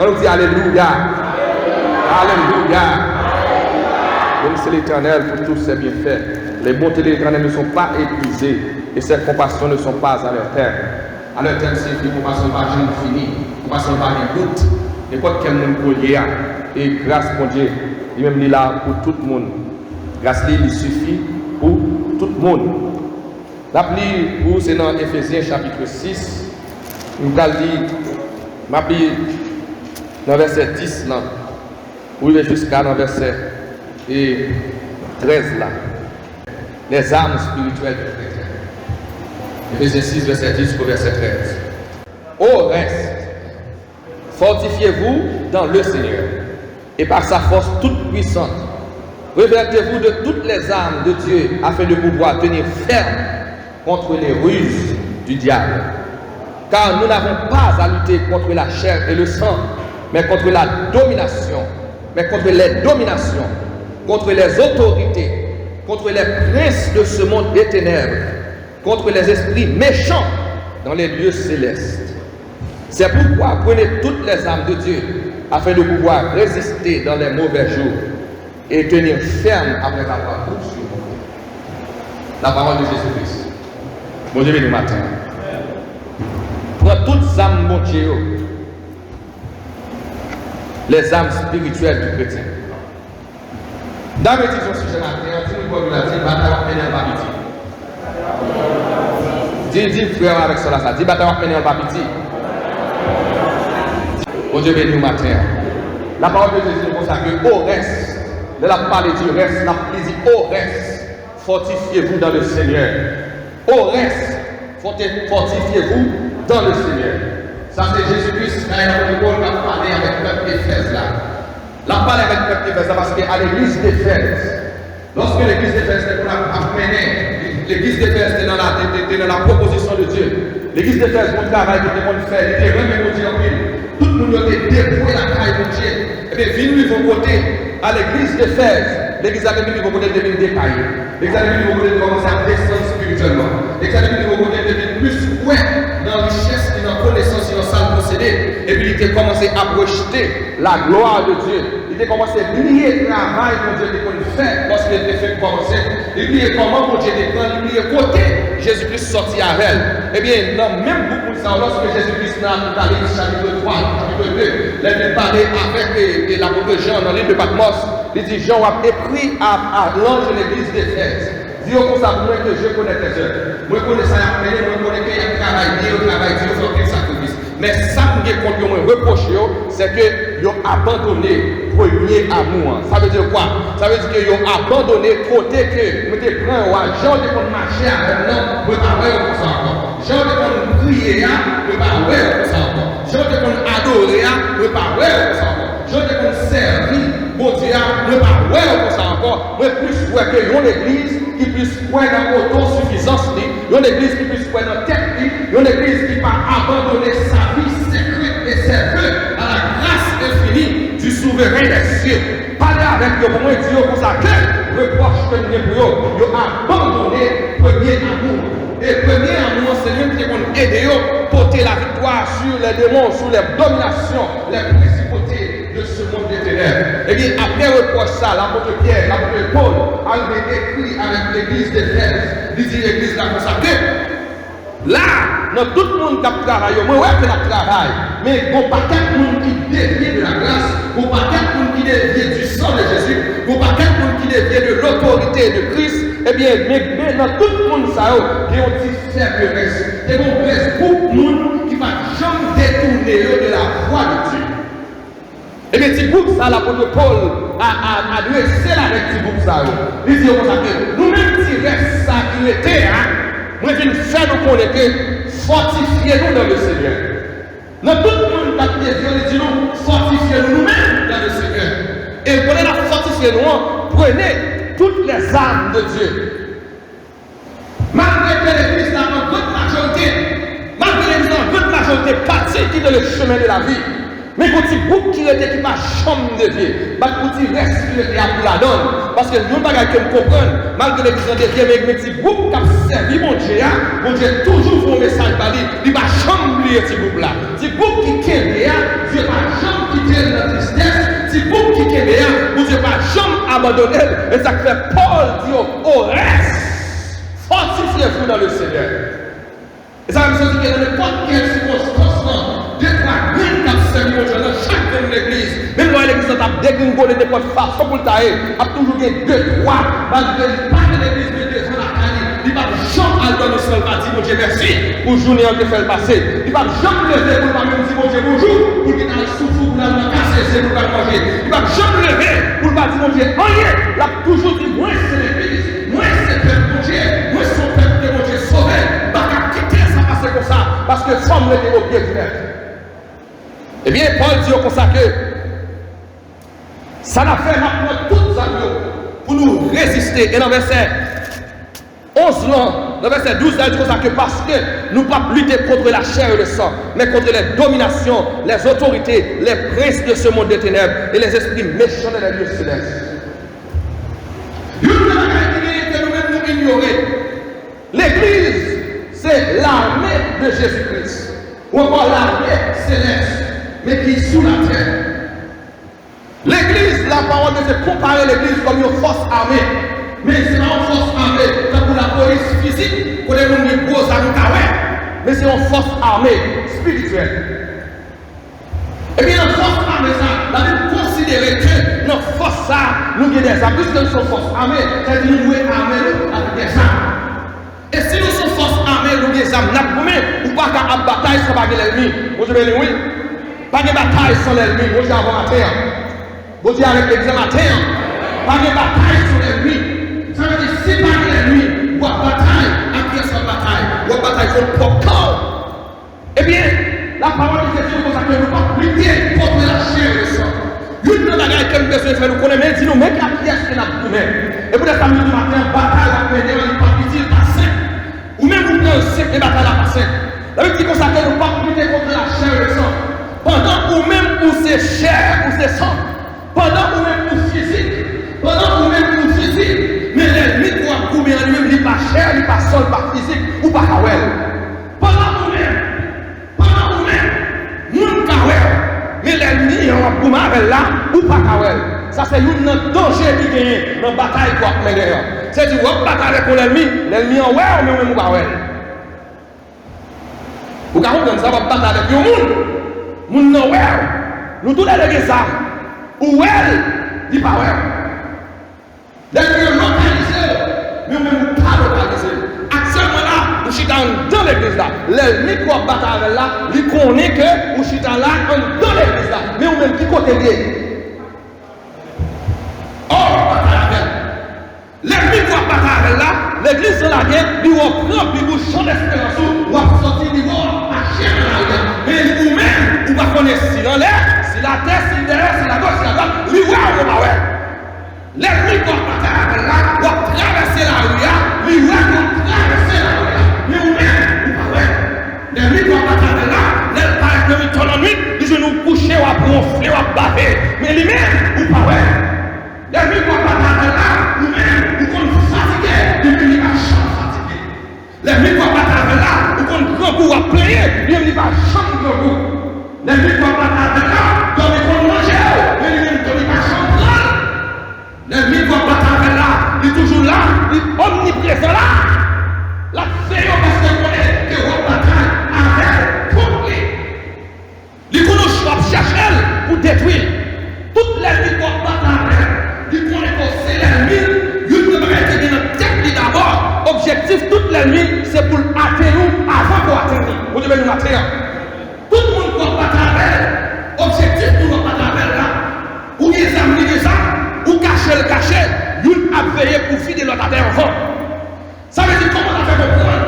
On nous dit Alléluia. Alléluia. Bénissez l'Éternel pour tous ses bienfaits. Les bontés de l'Éternel ne sont pas épuisées et ses compassions ne sont pas à leur terme. À leur terme, c'est que compassion pas jamais fini, compassion pas une goutte. N'importe quel monde pour y aller. Et grâce pour Dieu, lui-même il est là pour tout le monde. Grâce il suffit pour tout le monde. L'appli pour c'est dans Éphésiens chapitre 6. Nous allons dire, m'appli dans verset 10 là, où il est jusqu'à dans verset 13 là. Les armes spirituelles du chrétien. Éphésiens 6, verset 10 au verset 13. Au reste, fortifiez-vous dans le Seigneur et par sa force toute puissante. Revêtez-vous de toutes les armes de Dieu afin de pouvoir tenir ferme contre les ruses du diable. Car nous n'avons pas à lutter contre la chair et le sang, mais contre la domination, contre les dominations, contre les autorités, contre les princes de ce monde des ténèbres, contre les esprits méchants dans les lieux célestes. C'est pourquoi prenez toutes les armes de Dieu afin de pouvoir résister dans les mauvais jours et tenir ferme après avoir poursuivi la parole de Jésus-Christ. Bon Dieu, béni matin. Prends toutes les âmes, mon Dieu, les âmes spirituelles du chrétien. Dans le sujet matin, si nous pouvons dire, bataille en papiti. Dis frère avec cela, ça dit bataille en papiti. Bon Dieu, béni matin. La parole de Jésus nous consacre au reste. De la parole du reste, la plaisir au reste. Fortifiez-vous dans le Seigneur. Au reste, fortifiez-vous dans le Seigneur. Ça c'est Jésus-Christ qui a parlé avec le peuple d'Éphèse là. La parole avec le peuple d'Éphèse parce qu'à l'église d'Éphèse, lorsque l'église d'Éphèse était pour amener, l'église d'Éphèse était dans la proposition de Dieu. L'église d'Éphèse, mon travail que tout le monde fait, il était remis au Dieu en ville. Tout le monde était dépouillé la taille de Dieu. Et bien, venez vos côtés à l'église d'Éphèse. L'église a venu vos côtés de devenir décaillé. L'église a venu vos côtés de commencer à descendre spirituellement. L'église a venu vos côtés de devenir plus ouais dans la richesse et dans la connaissance et dans sa possédée. Et puis il a commencé à projeter la gloire de Dieu. Il a commencé à lier le travail que Dieu a fait lorsqu'il a fait commencer. Il a comment mon Dieu a prendre, il a côté Jésus-Christ sorti à elle. Eh bien, dans même beaucoup de ça, lorsque Jésus-Christ dans Apocalypse chapitre 3, chapitre 2, il a parlé avec l'apôtre Jean dans l'île de Patmos. Il dit, Jean a écrit à l'ange de l'église d'Éphèse. Dis comme ça, moi que je connais tes œuvres. Moi je connais ça, moi je connais qu'il y a un travail, Dieu travaille, Dieu fait aucun sacrifice. Mais ça que je compte me reprocher, c'est que ils ont abandonné le premier amour. Ça veut dire quoi? Ça veut dire qu'ils ont abandonné côté que, moi je prends Jean de marcher avec nous, moi pas voir comme ça encore. Jean de prier, moi pas voir comme ça encore. Jean de adorer, moi pas voir comme ça encore. Jean de servir, bon Dieu, moi pas voir comme ça encore. Moi plus voir que une église qui puisse voir dans l'autosuffisance, une église qui puisse voir dans la tête, une église qui va abandonner sa vie secrète et ses vœux à la grâce infinie du souverain des cieux. Parlez avec eux pour moi dire pour ça que reproche que nous avons pour eux, ils ont abandonné le premier amour. Et le premier amour, c'est lui qui va aider à porter la victoire sur les démons, sur les dominations, les principautés de ce monde des ténèbres. Et bien, après reproche ça, l'apôtre Pierre, l'apôtre Paul, avait écrit avec l'église d'Éphèse, il dit l'église là comme ça que là, dans tout le monde qui travaille, moi ouais que la travail, mais il n'y a pas de monde qui dévie de la grâce, il n'y a pas de monde qui dévie du sang de Jésus, il n'y a pas de monde qui dévie de l'autorité de Christ. Eh bien, mais dans tout le monde, ça, il y a un petit faiblesse. Il y a un blesse beaucoup de monde qui ne va jamais détourner de la voie de Dieu. Eh bien, petit groupe, ça, l'apôtre Paul a dressé avec petit groupe, ça. Il dit comme ça que nous-mêmes, si reste ça qui était, moi, je vais faire nous connaître que fortifiez-nous dans le Seigneur. Dans tout le monde qui a dit, nous fortifiez-nous nous-mêmes dans le Seigneur. Et pour la fortifier nous, prenez toutes les armes de Dieu. Malgré que l'Église n'a pas grande majorité, malgré l'église n'a pas grande majorité partie qui est dans le chemin de la vie, mais quand il groupe qui était qui va chambre de vie, quand il reste qui était à la donne, parce que nous ne pouvons pas comprendre, malgré l'église de vie, mais petit groupe qui a servi mon Dieu toujours fait un message par lui, il va chambre ce groupe là. Ce groupe qui est Dieu va chambre abandonné. Et ça fait Paul dit au reste, fortifiez-vous dans le Seigneur. Et ça veut dire que dans n'importe quelle circonstance, Dieu va bien capter dans chaque l'église. Même dans l'église, on a dégringolé de votre façon pour le tailler. Il y a toujours deux, trois, malgré pas de l'église, mais deux ans à Cali. Il va jamais aller dans le seul bâti, mon Dieu, merci, pour journée en te faire passer. Il va jamais lever pour pas même dire, mon Dieu, bonjour, pour qu'il ait souffle, pour la casser, c'est pour pas manger. Il va jamais lever pour pas dire, mon Dieu, rien. Il a toujours dit, moi c'est l'église, moi c'est le peuple, mon Dieu, moi c'est le peuple de mon Dieu sauvé. C'est comme ça, parce que femme était au pied du maître. Eh bien, Paul dit comme ça que ça n'a fait maintenant toutes les années pour nous résister. Et dans le verset 11, dans le verset 12, il dit comme ça que parce que nous ne pouvons pas lutter contre la chair et le sang, mais contre les dominations, les autorités, les princes de ce monde de ténèbres et les esprits méchants de la lieux célestes. Une chose que nous-mêmes nous ignorer, l'Église, c'est l'armée de Jésus-Christ, ou encore l'armée céleste, mais qui est sous la terre. L'église, la parole de Dieu comparer l'église comme une force armée, mais c'est pas une force armée comme pour la police physique, pour les gens qui posent à nous, mais c'est une force armée spirituelle. Et bien, la force armée, ça, la Bible considère que notre force, ça, nous avons des armes, puisque nous sommes force armée, c'est-à-dire nous devons armer avec des armes. Et si nous sommes force armée, nous avons des armes, ou pas qu'à la bataille sans l'ennemi. Vous savez, oui, pas de bataille sans l'ennemi. Vous dites avant matin. Vous dites avec l'examen matin. Pas de bataille sans l'ennemi. Ça veut dire si pas l'ennemi, ou à bataille, après sans bataille, ou à bataille contre le propre corps. Eh bien, la parole de Jésus nous consacre, nous ne pouvons pas lutter contre la chair et le sang. Une de la guerre que nous devons faire, nous connaissons, mais dis-nous, mais quelle pièce que nous avons nous-mêmes. Et pour les samedis du matin, bataille à mener, on n'est pas utile, pas simple. Ou même vous prenez un siècle de bataille à passer. La Bible dit qu'on s'appelle nous pas lutter contre la chair et le sang. Pendant ou même où c'est chair ou c'est sang. Pendant ou même où physique. Pendant ou même où physique. Mais l'ennemi doit couper en lui-même, il n'est pas chair, il n'est pas sol, pas physique ou pas kawel. Pendant ou même, moun kawel. Mais l'ennemi en va couper là ou pas kawel. Ça c'est un danger qui gagne dans la bataille pour mener. C'est-à-dire, on bataille avec l'ennemi en ouais, mais on ne pas ouais. Vous comprenez ça, on bataille avec le monde non ouais. Nous tous les ça. Ou elle, dit pas ouais. L'ennemi localisé, mais on ne pas localisé. Actuellement là, nous sommes dans l'église là. L'ennemi qui va bataille là, il connaît que nous sommes là dans l'église là. Mais on même qui côté lié. L'ennemi qui va bataille là, l'église de la guerre, il va prendre le champ d'espérance, il va sortir, il va marcher dans la guerre. Mais vous-même, vous ne connaissez pas si dans l'air, si la terre, si derrière, si la gauche, si la droite, lui, ouais ou pas ouais. L'ennemi qui va bataille là, va traverser la rue, lui, ouais, va traverser la rue. Mais vous-même, vous pas ouais. L'ennemi qui va bataille là, l'elle paraît que nous tournons en nuit, il va nous coucher, ou à gonfler, ou à baver. Mais lui-même, vous pas ouais. L'ennemi qui va bataille là, nous-mêmes, nous fatigué, il va jamais fatigué. L'ennemi qui va battre là, nous grand goût à plaire, il va jamais grand goût. L'ennemi qui va battre là, comme il va manger, il va jamais prendre. L'ennemi qui va battre là, il est toujours là, il est omniprésent là. La fée, parce qu'on connaît que votre bataille avec tout lui. Il connaît ce chercher pour détruire. Toute l'ennemi qui va battre il connaît que c'est l'ennemi. D'abord, objectif, toute l'ennemi, c'est pour atteindre nous avant pour atteindre. Vous devez nous atteindre. Tout le monde ne va pas travailler. Objectif, nous ne va pas travailler là. Ou les amis de ça, ou cacher le cachet, nous avons veillé pour filer notre terre avant. Ça veut dire comment on a fait comprendre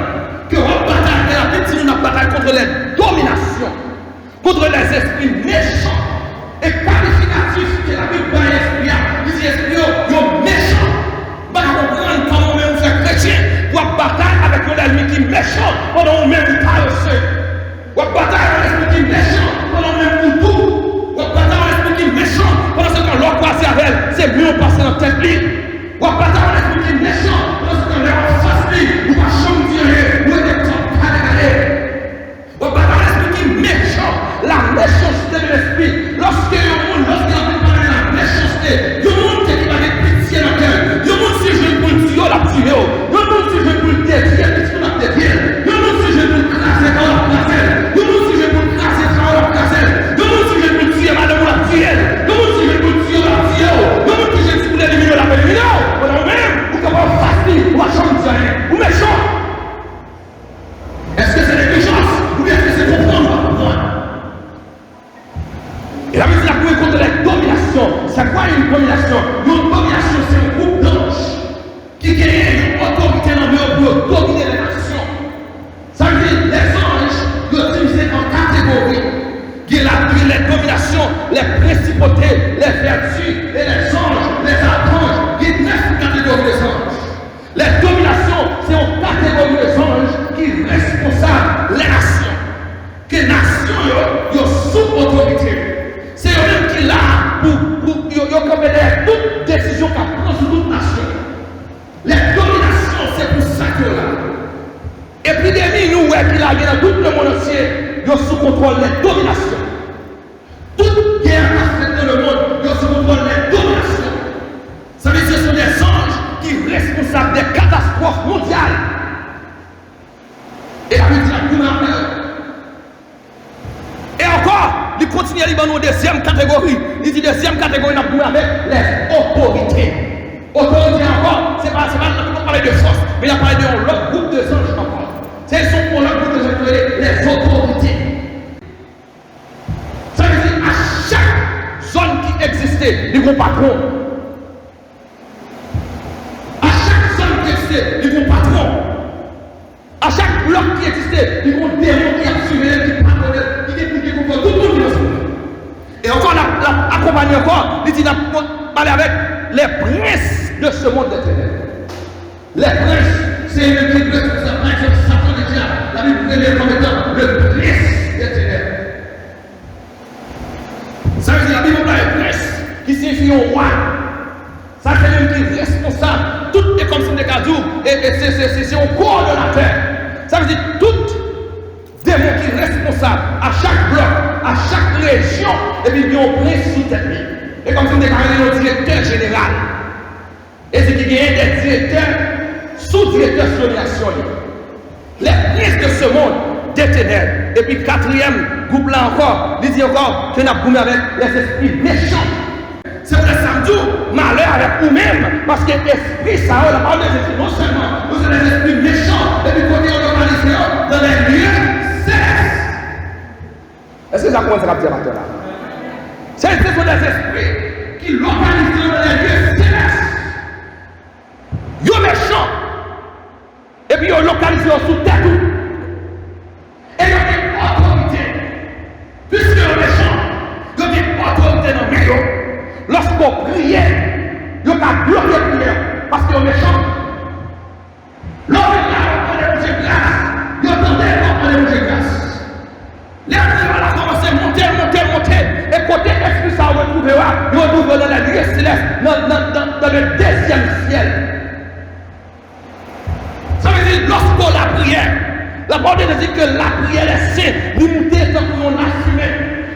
que on bataille la Bible, si nous avons bataille contre les dominations, contre les esprits méchants et qualificatifs que la Bible bat l'esprit. Il dit esprit, ils méchants. Bah, comprendre comment même faire chrétien pour bataille avec l'ennemi qui est méchant pendant même vous parlez. Pour bataille avec l'esprit qui est méchant pendant même vous tout. Pour bataille avec l'esprit qui est méchant pendant ce qu'on leur passe avec elle, c'est mieux passer dans tête libre. Pour bataille avec l'esprit qui est méchant pendant ce qu'on leur face libre, ou pas chambre tirer, ou des temps calés. Pour bataille avec l'esprit qui est méchant, la méchanceté de l'esprit. Lorsque le monde, lorsqu'il a préparé la méchanceté, le monde qui va être Et la musique a pris contre les dominations. C'est quoi une domination? Une domination, c'est un groupe d'anges qui gagne une autorité dans le monde pour dominer les nations. Ça veut dire les anges, ils sont divisés en catégories. Il y a les dominations, les principautés, les vertus et les anges, les archanges. Il y a 9 catégories des anges. Les dominations, c'est une catégorie des anges qui est responsable des nations. Que les nations sont sous autorité. C'est eux-mêmes qui là pour toute décision qu'elle prend sur toute nation. Les dominations, c'est pour ça que là. Épidémie, nous, qui l'a dans tout le monde entier, ils sont sous contrôle des dominations. Toute guerre affecte dans le monde, ils sont sous contrôle des dominations. Ça veut dire que ce sont des anges qui sont responsables des catastrophes mondiales. Et la Bible dit et encore, il continue à aller dans une deuxième catégorie. Il dit deuxième catégorie, nous avons avec les autorités. Autorité encore, c'est pas parler de force, mais il a parlé de l'autre groupe de anges encore. C'est pour l'autre groupe de anges, les autorités. Ça veut dire à chaque zone qui existait, il y a un patron. À chaque zone qui existait, il y a un patron. À chaque bloc qui existait, il y a un démon qui a suivi, qui patronne, qui est pour tout le monde. Et encore, la accompagne encore, il dit parler avec les princes de ce monde des ténèbres. Les princes, c'est le qui reste pour ça, c'est Satan le diable. La Bible dit comme étant le prince des ténèbres. Ça veut dire la Bible parle de prince qui signifie un roi. Ça c'est lui qui est responsable. Tout est comme si des cadeaux et c'est un coordonnateur. Ça veut dire tout démon qui est responsable à chaque bloc, à chaque région, et puis il y a un prince sous tête. Et comme si on déclarait le directeur général. Et c'est qu'il y a des directeurs, sous-directeurs sur la nation. Les princes de ce monde, des ténèbres. Et puis quatrième groupe là encore, il dit encore que nous avons avec les esprits méchants. C'est pour ça que malheur avec vous-même, parce que l'esprit, ça, la parole des esprits, non seulement, vous avez des esprits méchants, et puis côté on localise dans les lieux célestes. Est-ce que ça commence à dire maintenant là? C'est des esprits qui localisent dans les lieux célestes. Ils sont méchants. Et puis ils sont localisés sous tête. Et ils ont une autorité. Puisqu'ils sont méchants, ils ont une autorité dans le milieu. Lorsqu'on prie, ils ont bloqué la prière parce qu'ils sont méchants. Lorsqu'on a mangé grâce, ils ont tenté de manger grâce. Les gens ont commencé à monter. Et côté esprit, ça va retrouver, ils vont retrouver dans la lieu céleste, dans le deuxième ciel. Ça veut dire, lorsqu'on la prière, la parole de Dieu dit que la prière est sainte, nous montons comme on l'assume.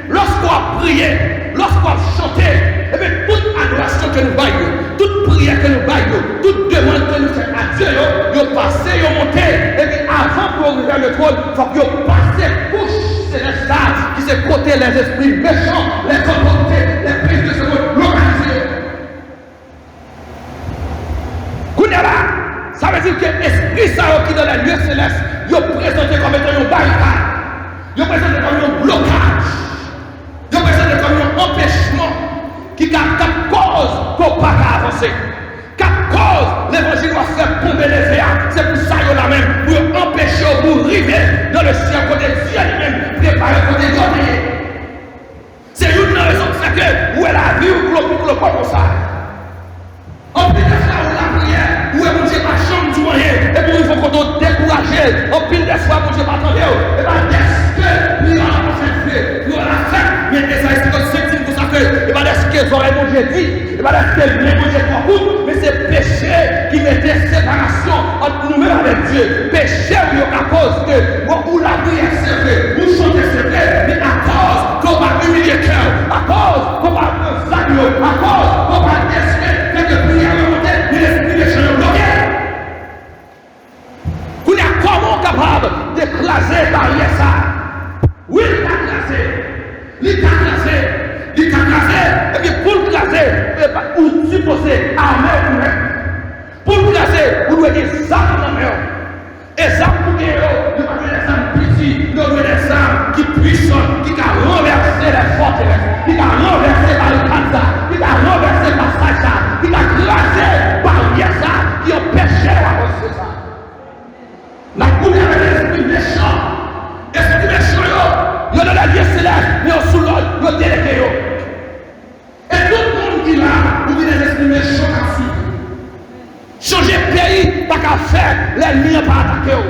Lorsqu'on a prié, lorsqu'on a chanté, et bien toute adoration que nous baillons, toute prière que nous baillons, toute demande que nous faisons à Dieu, nous passons, nous montons, et puis avant pour arriver à le trône, il faut que nous passions couche célestale, qui se côté les esprits méchants, les autorités, les prises de ce monde localisés. Ça veut dire que l'esprit qui est dans les lieux célestes, il est présenté comme étant une barricade, il est présenté comme un blocage, il est présenté comme un empêchement qui cause qu'on ne peut pas avancer. Cause l'évangile doit faire tomber les verres. C'est pour ça qu'il y a la même, pour empêcher vous arriver dans le ciel côté Dieu lui-même, préparer côté Dieu. C'est une raison pour laquelle où est la vie ou le comme ça. En plus de ça, où la prière, où est mon Dieu pas chambre du moyen, et puis il faut qu'on te décourage. En pile de fois, mon Dieu pas attendre, et bien qu'est-ce que nous allons faire? Nous allons faire, mais ça est comme c'est pour ça que, et bien est-ce que j'aurais mon Dieu dit, et bien est-ce que mon Dieu croit tout, mais c'est péché qui mettait séparation entre nous-mêmes avec Dieu. Péché oui, à cause que, où la prière c'est vrai, où chanter c'est vrai, mais à cause qu'on va humilier le cœur, à cause qu'on va agneau, à cause qu'on va décider, fait que prière remonter, mais l'esprit des gens bloqué. Qu'on est comment capable d'écraser barrière ça? Oui, il a classé. Et puis pour le classer, ou supposé armer vous-même. Pour le classer, vous devez dire ça dans la main. Et ça pour que vous devez des âmes pitié. Haïti, nous avons des âmes qui puissent, qui ont renversé les forteresses, qui ont renversé par le Kanza, qui ont renversé par Sacha, qui ont crasé par Yessa, qui ont péché à avancer ça. La couleur de l'esprit méchant, esprit méchant, il y a dans la vie céleste, mais au sous l'ordre, il y a délégué. Et tout le monde qui là, vous dites des esprits méchants à suivre. Changer pays, pas qu'à faire, l'ennemi pas attaquer.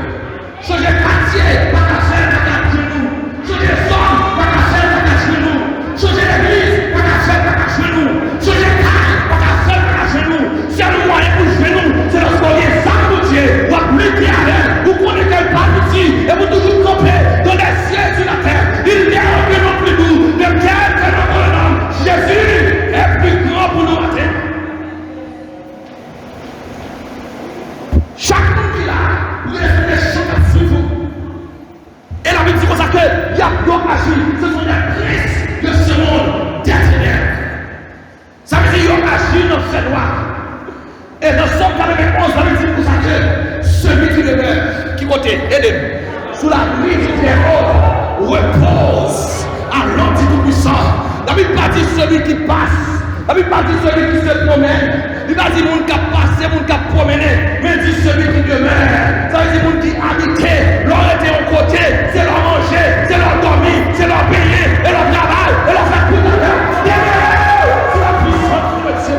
Changer quartier, pas qu'à faire, pas qu'à tuer nous. Changer zone, pas qu'à faire, pas qu'à tuer nous. Changer l'église, pas qu'à faire, pas qu'à tuer nous. Changer taille, pas qu'à faire, pas qu'à tuer nous. C'est le moyen pour jouer nous, c'est lorsqu'on est ça pour Dieu. Vous mettez à l'air, vous connaissez qu'elle pas petit, et vous toujours camper dans les cieux sur la terre. Il n'y a aucun nom plus doux, de quel que notre nom. Jésus est plus grand pour nous matin. Chaque monde qui là, vous êtes des choses sur vous. Et la Bible dit comme ça que il y a d'autres agir. Ce sont des princes de ce monde des ténèbres. Ça veut dire qu'ils ont agi dans ce noir. Et dans Somme 91, la Bible dit comme ça que celui qui demeure, qui côté, aidez-nous, sous la nuit du terreau, repose à l'ordre du Tout-Puissant. La Bible pas dit celui qui passe. La Bible pas dit celui qui se promène. Il va dire monde qui a passé, monde qui a promené. Mais dit celui qui demeure. Ça veut dire monde qui habite. Leur était au côté. C'est leur manger, c'est leur dormir, c'est leur payer, et leur travail, et leur faire tout à l'heure. C'est la puissance de Dieu.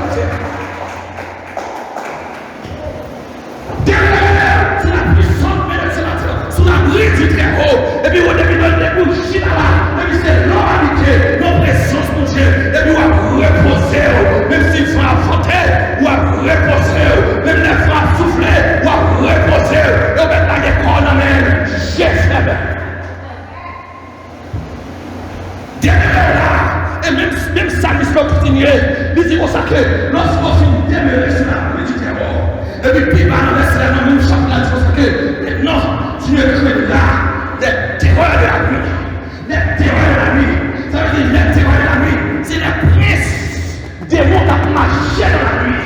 C'est la puissance de Dieu. Sous la brille du Très-Haut. Et puis on devine des bouches là. Et puis c'est leur habité. Nos présence pour Dieu. Et puis on va reposer. Même s'ils sont affrontés, on va reposer. Même les femmes soufflées, on va reposer. Et on va mettre la corps dans même. J'ai fait. Derrière là. Et même ça, il faut continuer. Il dit comme ça que lorsqu'on finit demeurer sur la brille du terreau. Et puis, puis, c'est la même chose là, c'est que non, tu ne crées là, les terreurs de la nuit. Les terreurs de la nuit. Ça veut dire les terreurs de la nuit, c'est les princes démons qui marchent dans la nuit.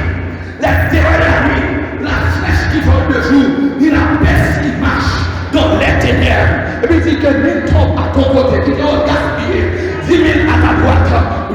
Les terreurs de la nuit, la flèche qui vole le jour, et la peste qui marche dans les ténèbres. Et puis, il dit que 1000 tombent à ton côté, qui ont gaspillé. 10 000 à ta droite,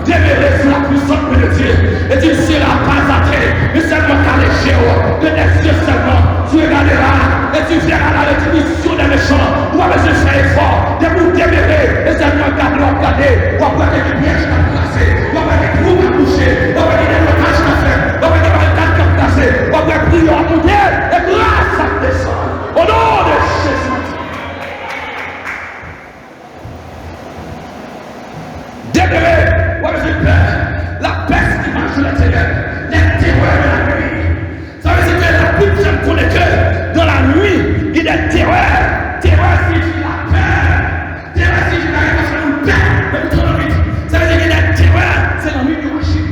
demeurer sous la puissance de Dieu. Et tu ne seras pas atteint, mais seulement qu'à l'échelle de tes yeux seulement. Tu regarderas et tu verras la rétribution des méchants. Ou avec ce faire effort, de vous demeurer, et seulement regarder, ou après que les pièges t'ont placé, ou après que les trous t'ont touché, ou après que les blocages t'ont fait, ou après que les barricades t'ont placé, ou après que prière à monter, et grâce à descendre. Au nom de Jésus. Demeurer, ouais, je peur, la peste qui marche sur la ténèbres, les terreurs de la nuit. Ça veut dire que la Bible, je me connais que dans la nuit, il y a des terreurs. Terreur signifie la peur. Terreur signifie la réponse à une peur, mais tout dans vite. Ça veut dire qu'il y a des terreurs, c'est la nuit du rachet.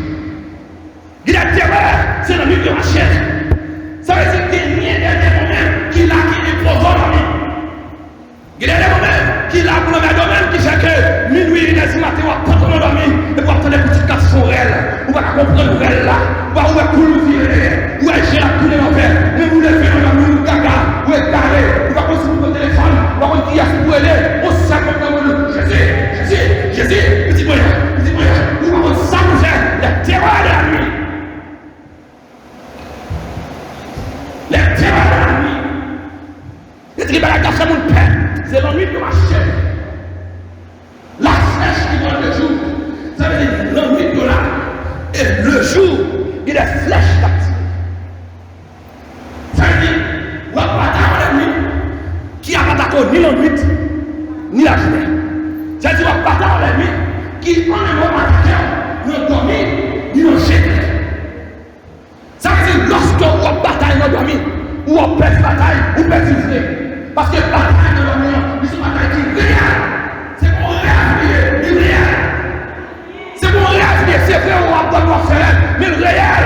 Il y a des terreurs, c'est la nuit du rachet. Ça veut dire qu'il y a des moments qui là qui est posant dans la nuit. Il y a des moments qui là pour le domaine qui fait que minuit, il y a des matins, on va pas dormir, et pour attendre des petites cartes sur elle, on va comprendre elle là, on va ouvrir pour le virer, ou elle gère tous les enfants, mais vous levez dans la nuit, gaga, ou elle carré, on va continuer votre téléphone, on va continuer à se brûler, on se sac comme dans le Jésus, petit moyen, on va continuer ça nous fait, la terreur de la nuit. La terreur de la nuit. Les tribunaux qui ont mon père, c'est la nuit de ma chair. La flèche qui vole le jour, ça veut dire la nuit de là. Et le jour, il y a des flèches qui ça veut dire, on va pas la nuit, qui a pas ni la nuit, ni la journée. Ça veut dire, on va pas la nuit, qui en est mort à ni dormir, ni le jeter. Ça veut dire, lorsqu'on va bataille dans dormir, ou on perd bataille, ou perd souffler. Parce que bataille de l'homme, c'est une bataille qui est réelle. C'est mon rêve, il est réel. C'est mon rêve, c'est vrai, on va pas nous faire, mais réel.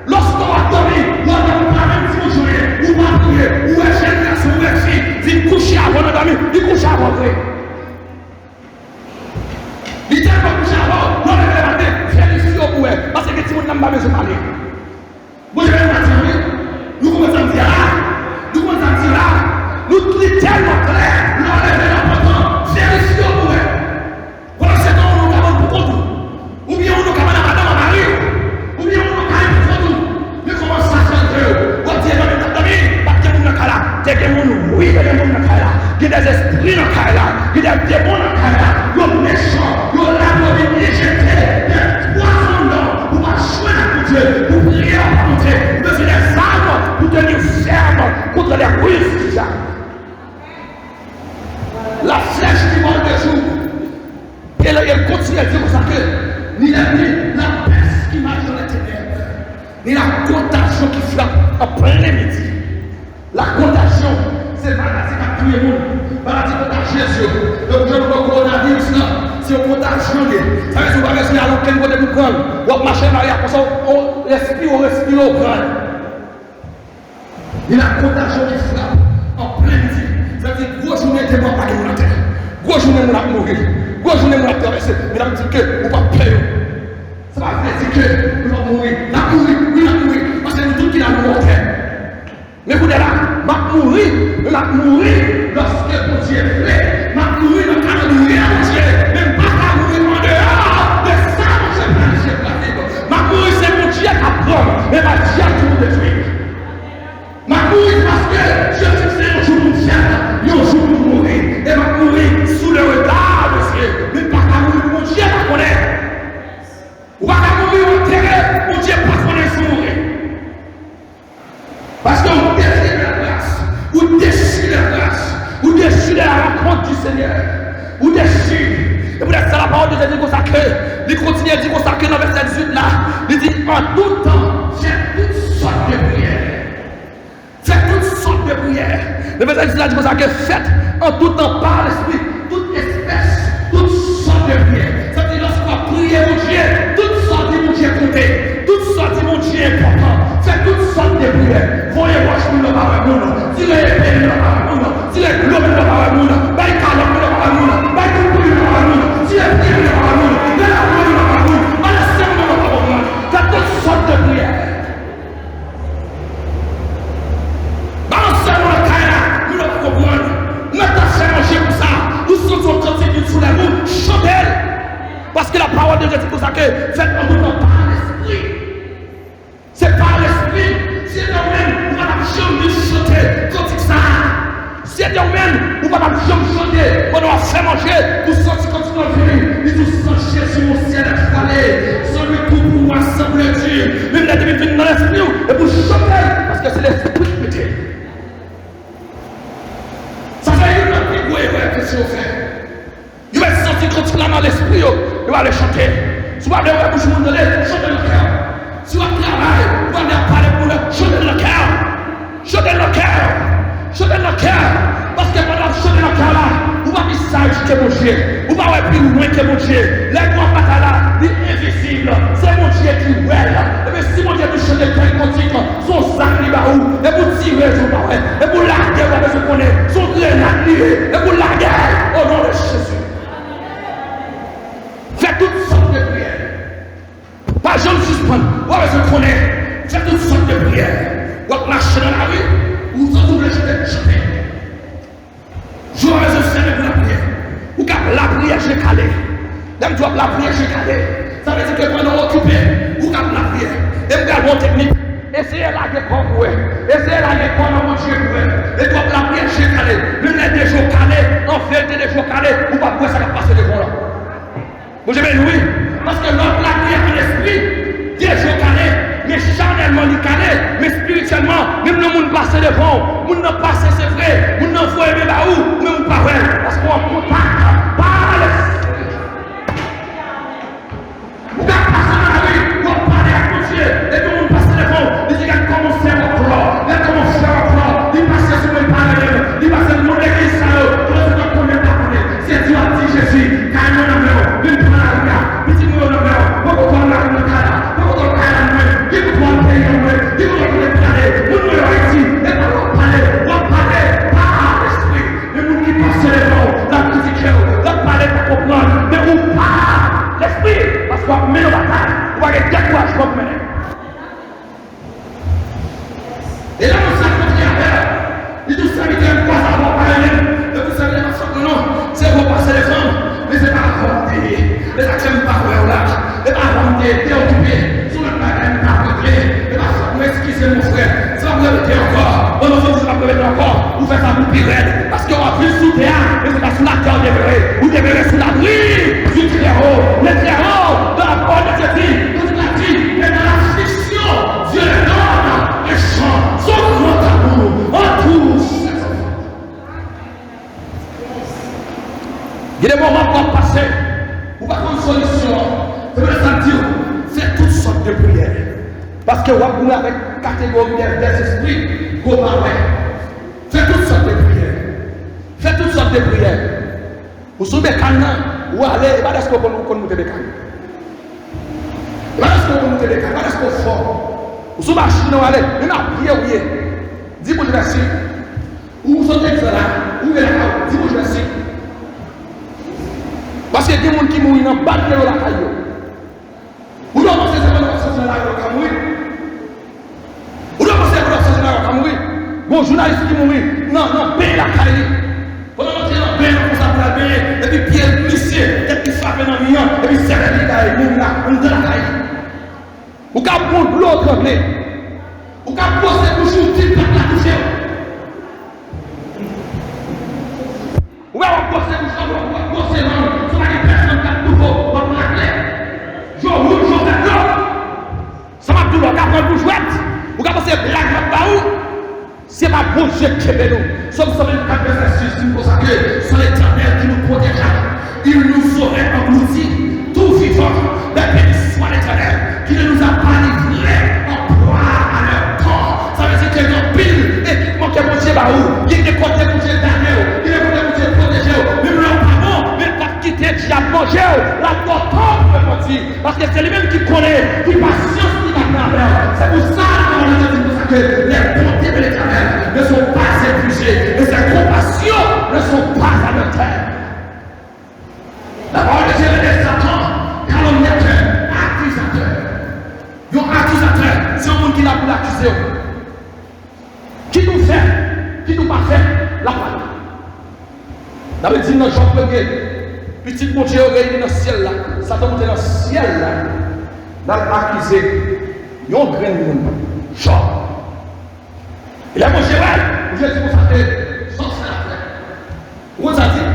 Lorsqu'on va dormir, on va pas même si vous jouez, ou va prier, ou un jeune garçon, ou une fille, il couche avant de dormir, il couche avant de dormir. Il tient pas coucher avant, on va le matin, faire des filles au bout, parce que tout le monde n'a pas besoin de parler. Vous avez entendu? Nous commençons à dire là, nous commençons à dire là. Nous sommes tellement clairs, ni la peste qui marche dans les ténèbres, ni la contagion qui frappe en plein midi. La contagion, c'est maladie qui a tué le monde, maladie contagieuse. Donc, je ne vois coronavirus là, c'est une contagion. Ça veut dire qu'on va rester à l'aucun côté du crâne, on va marcher en arrière, comme ça, on respire au crâne. Il y a la contagion qui frappe en plein midi. Ça veut dire que gros journée de mort pas de la terre. Gros journée de mourir. Gros journée de traverser. Mais là, on dit que on va payer. Ça va dire que nous allons mourir. La mourir, oui, la mourir. Parce que nous tous qui l'avons mort. Mais vous êtes là, m'a mourir lorsque mon Dieu est fait. M'a mourir dans le cadre de rien, mon Dieu. Même pas qu'à mourir en dehors de ça, mon Dieu, m'a mourir, c'est mon Dieu qui apprend. Mais ma Dieu a tout détruit. Ma mourir parce que je sais un jour pour Dieu, un jour pour mourir. Et ma mourir sous le regard de Dieu. Mais pas qu'à mourir, mon Dieu pas connaître. Ou pas qu'à mourir au terrain, mon Dieu pas connaître sous mourir. Parce que vous déchirez la grâce, vous déchirez la grâce, vous déchirez la rencontre du Seigneur, vous déchirez. Et vous êtes ça la parole de Dieu consacrée. Il continue à dire consacré dans le verset 18 là. Il dit en tout temps, j'ai toutes sortes de prières. Faites toutes sortes de prières. Le verset 18 là dit consacré, faites en tout temps par l'esprit, toute espèce, toutes sortes de prières. Ça veut dire lorsqu'on prie mon Dieu, toutes sortes de mon Dieu comptées, toutes sortes de mon Dieu important. Faites toutes sortes de prières. Voyez moi je ne pas voir mon si les épées ne pas voir mon si les globes ne pas voir mon bail calme ne pas voir mon bail tout ne pas voir mon si les prières ne pas voir mon les amours ne pas voir mon mal serment ne pas voir mon faites toutes sortes de prières. Balancez mon caïna, nous ne pas comprendre. Mettez manger pour ça. Nous sommes continue sous la boue, chantez. Parce que la parole de Dieu dit pour ça que faites en tout temps par l'esprit. C'est par l'esprit. C'est nous-mêmes, on va jamais chanter quand il ça. C'est nous-mêmes, on va jamais chanter quand on va faire manger. Nous sortir quand on va venir. Nous nous sentons Jésus, mon ciel étoilé. Sans le tout pour moi, semble Dieu. Même la divine dans l'esprit, et pour chanter, parce que c'est l'esprit qui me dit. Ça fait une autre erreur que si on fait. Il va se sentir quand il est dans l'esprit, il va aller chanter. Si vous allez voir bouche monde chanter le cœur. Si vous travaillez, vous allez parler pour le chanter le cœur. Chanter le cœur. Chanter le cœur. Parce que pendant que chanter le cœur là, vous va dire ça que mon Dieu. Vous va plus loin que mon Dieu. Les grands batailles là, il est invisible. C'est mon Dieu qui est là. Et bien si mon Dieu vous chante tel cantique, son sac il va où? Et vous tirez son parole. Et vous larguez, vous avez ce qu'on est. Son grenade lié. Et vous larguez au nom de Jésus. Faites toutes sortes de prières. Pas jamais suspendre. Vous avez ce qu'on est. Faites toutes sortes de prières. Vous marchez dans la rue. Vous voulez chanter. Jouez avec le Seigneur pour la prière. Vous avez la prière chez Calais. Même toi, la prière chez Calais. Ça veut dire que pendant occupé, vous avez la prière. Et vous avez une technique. Essayez la guerre comme vous. Essayez la guerre comme mon Dieu vous. Et toi, la prière chez Calais. Même les des jours Calais, en fait, des jours Calais, vous ne pouvez pas ça va passer devant là. Vous avez oui. Parce que notre la prière en esprit, des jours Calais, mais charnellement il Calais, mais spirituellement, même le monde passe devant. Le monde n'a passé, c'est vrai. Le monde n'a pas aimé là où, même pas vrai. Parce qu'on a contact par l'esprit. Vous avez passé dans la rue, vous avez parlé à Dieu, et tout le monde passe devant. Il dit qu'il commence à faire un plan, il a commencé à faire un plan, il passe sur le parallèle, il passe sur le monde d'église, ça y est, tout le monde connaît pas connaît. C'est Dieu a dit Jésus, car il en a fait, il prend la rue, il dit nous en a fait, pourquoi on a fait le cas, pourquoi on a fait le cas, il faut prendre le pays en main, il faut prendre le parler, nous nous l'avons ici, et pas on parler par l'esprit, les gens qui passent devant, la critique, la parler pour comprendre, mais on parle l'esprit, parce qu'on met nos batailles, on va les décourager comme mener. Et là, on s'accorde à faire. Il dit, vous savez qu'il y a une fois, ça va pas aller. Et vous savez, non, c'est pour passer les femmes. Mais c'est pas la volonté. Les actions ne pas voir là. Et pas la volonté, t'es occupé. Sur le bagage, pas occupé. Et pas ça, vous excusez mon frère. Ça vous avez encore. On ne vous pas permettre encore. Vous faites ça pour pire. Parce qu'on va plus sous terre. Mais c'est pas sous la terre, vous demeurez sous l'abri du Très-Haut. Le Très-Haut, dans la parole de Jésus, vous l'a dit, mais dans l'affliction, Dieu donne un chant. Son grand amour en tous. Il y a des moments pour passer. Vous n'avez pas de solution. C'est pour ça dire Parce que vous avez avec catégorie des esprits, vous faites toutes sortes de prières. Faites toutes sortes de prières. Vous soulevez le canard, vous allez, et pas est-ce que vous montez le canard. Pas est-ce que vous montez le canard, pas est-ce que vous fort. Vous soulevez la machine, vous allez, mais ma prière, oui. Dis-moi, je vais essayer. Ou vous sortez de là, ou vous allez, dis-moi, je vais essayer. Parce qu'il y a des gens qui mourent dans le bas de la caillou. Vous ne pensez pas que vous allez mourir. Vous ne pensez pas que vous allez mourir. Bon, journaliste qui mourit, non, paye la caillou. Pendant que vous allez payer, vous allez payer, et puis Pierre, monsieur, et puis frappé dans le million, et puis serrer les cailles, nous, là, on est dans la caillou. Vous avez prendre l'eau tremblée. Vous avez posé pour jouer, pour la toucher. Vous avez posé pour jouer, vous avez posé pour la personne qui a tout beau, pour la clé. Je vous fais l'autre. Ça m'a tout l'autre, après vous jouez. Vous avez posé blague là-bas où c'est ma bon Dieu qui est nous. Sommes sur le 4 verset 6, nous consacrés sur l'Éternel qui nous protégera. Il nous aurait englouti, tout vivant, mais béni soit l'Éternel qui ne nous a pas livrés en proie à leur corps. Ça veut dire qu'il y a un pile équipement qui est mon Dieu baou, qui est côté pour Dieu dernier, qui est côté pour Dieu protéger, même leur parent, même pas quitter le diable manger, la tortue peut mentir, parce que c'est lui-même qui connaît, qui patience, qui n'a pas. C'est pour ça que les bontés de l'Éternel ne sont pas épuisées, et ses compassions ne sont pas à leur terre. La parole de Dieu est Satan, calomniateur, accusateur. Yon accusateur, c'est un monde qui l'a pour l'accuser. Qui nous fait, qui nous pas fait, la parole. Dans le dit dans Jean 1er, petit mon Dieu est dans le ciel là, Satan monte dans le ciel là, dans l'accuser, yon grain de monde, Jean. Il a mangé, ouais, vous êtes pour ça que, sans ça la frère. Vous avez dit,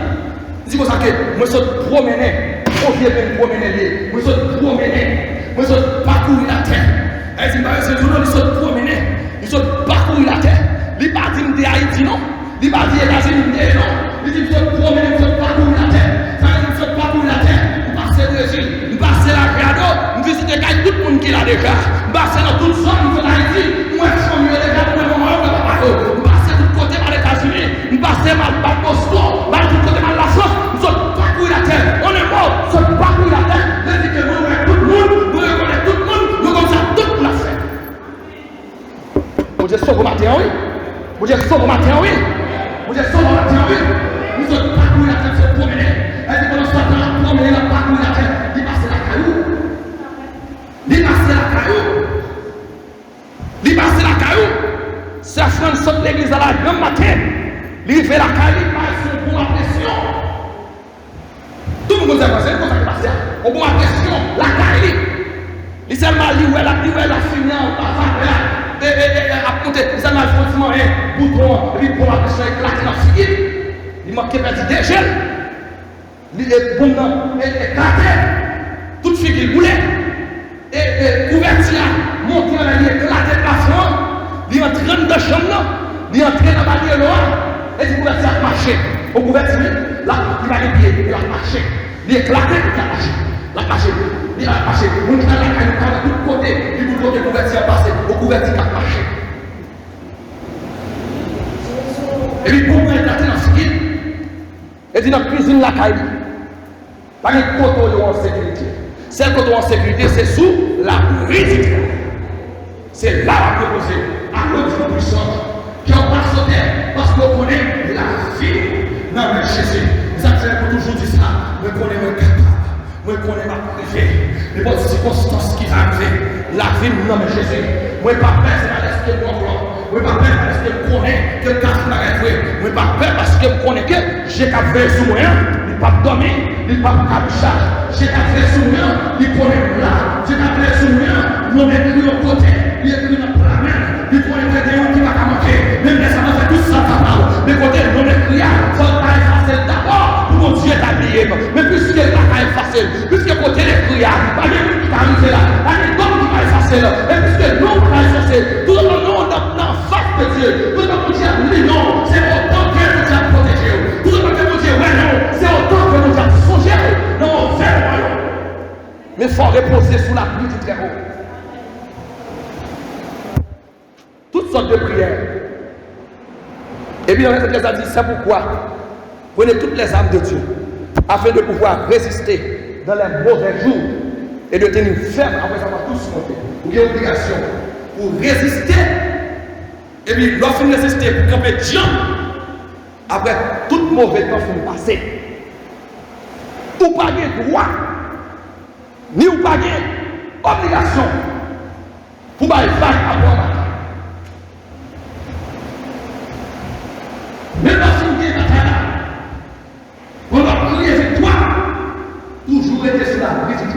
il dit pour ça que, moi je suis promené, on vient de promener, moi je suis promené, moi je suis parcourir la terre. Elle dit, c'est tout le monde, ils sont promenés, ils sont parcourir la terre. Il n'a pas dit de Haïti, non? Il n'a pas dit États-Unis, non? Il dit, ils sont promenés, ils sont parcourir la terre. Ça veut dire, ils sont parcourir la terre. Vous passez le Brésil, vous passez la Grado, vous visitez tout le monde qui l'a déjà. Vous passez dans toute zone de Haïti, moi je suis mieux déjà pour le moment. Vous passez de côté par les États-Unis, vous passez par Boston, par tout côté par la France, nous sommes parcourir la terre. On est mort, nous sommes parcourir la terre. Vous dites que nous reconnaissons tout le monde, nous reconnaissons tout le monde, nous comme ça toute la fait. Vous dites ça au matin, oui. Vous dites ça au matin, oui. Vous dites ça au matin, oui. Nous sommes parcourir la terre, nous sommes promenés. Elle dit que nous sommes promenés, nous parcourir la terre. Il passe la caillou. Il passe la caillou. Il passe la caillou. Si Afran saute l'église à la grande matin, il fait la caille, il passe pour la pression. Tout le monde sait quoi c'est comme ça qui passe. On prend la pression, la caille. Il s'est mal dit, ouais, la fini, on passe à monter. Il s'est mal forcément un bouton, et puis pour la pression éclate dans la figure. Il manque un petit dégel. Il est bon dans éclaté. Toute figure boulée. Et couverture, monter dans la ligne, éclaté le plafond. Il entre dans la chambre, il entre dans la barrière, et il pouvait faire marcher. Au couverture, là, il va les pieds, il va marcher. Il éclate, il va marcher. La marcher, il va marcher. On est dans la caille, de tous côtés, il vous côté couverture passer, au couverture, il va marcher. Et puis, pour moi, il éclate dans ce guide, et dit dans la cuisine, la caille. Pas de côté en sécurité. Celle côté en sécurité, c'est sous la risque. C'est là à proposer à l'autre puissance qui ont pas sauté parce qu'on connaît la vie. Non, mais Jésus, vous avez toujours dit ça. Mais qu'on est capable, mais qu'on est pas privé. Mais pas de circonstances qui vont arriver. La vie, non, mais Jésus, moi, pas peur, c'est pas parce que moi, moi, pas peur parce que je connais que le cas n'a pas joué. Moi, pas peur parce que je connais que j'ai qu'à faire sous moi, il pas dormir, il pas capable. J'ai qu'à faire sous moi, il connaît là. J'ai qu'à faire sous moi, mon écrit au côté. Il est dans la main, il faut être des gens qui va manquer. Même les gens fait tout ça capable. Mais côté non écrit, il faut pas effacer d'abord pour mon Dieu t'habiller. Mais puisque il va pas effacer, puisque côté l'écrit, pas de qui va arriver là, pas de qui va effacer là. Et puisque non va effacer, tout le monde dans face de Dieu, tout le monde dit oui, non, c'est autant que Dieu a protégé. Tout le monde dit ouais, non, c'est autant que Dieu a songé. Non, c'est royaume. Mais il faut reposer sous la pluie du Très-Haut. toutes sortes de prières. Et puis, dans le verset 13, dit, c'est pourquoi prenez toutes les âmes de Dieu, afin de pouvoir résister dans les mauvais jours et de tenir ferme après avoir tous monté. Vous avez une obligation pour résister, et puis lorsque vous résister pour camper Dieu, après tout mauvais temps vous passer. Ou pas de droit, ni ou pas de obligation pour ne pas avoir matin. Mais lorsque vous êtes là, on va prier victoire, toujours être sur la critique.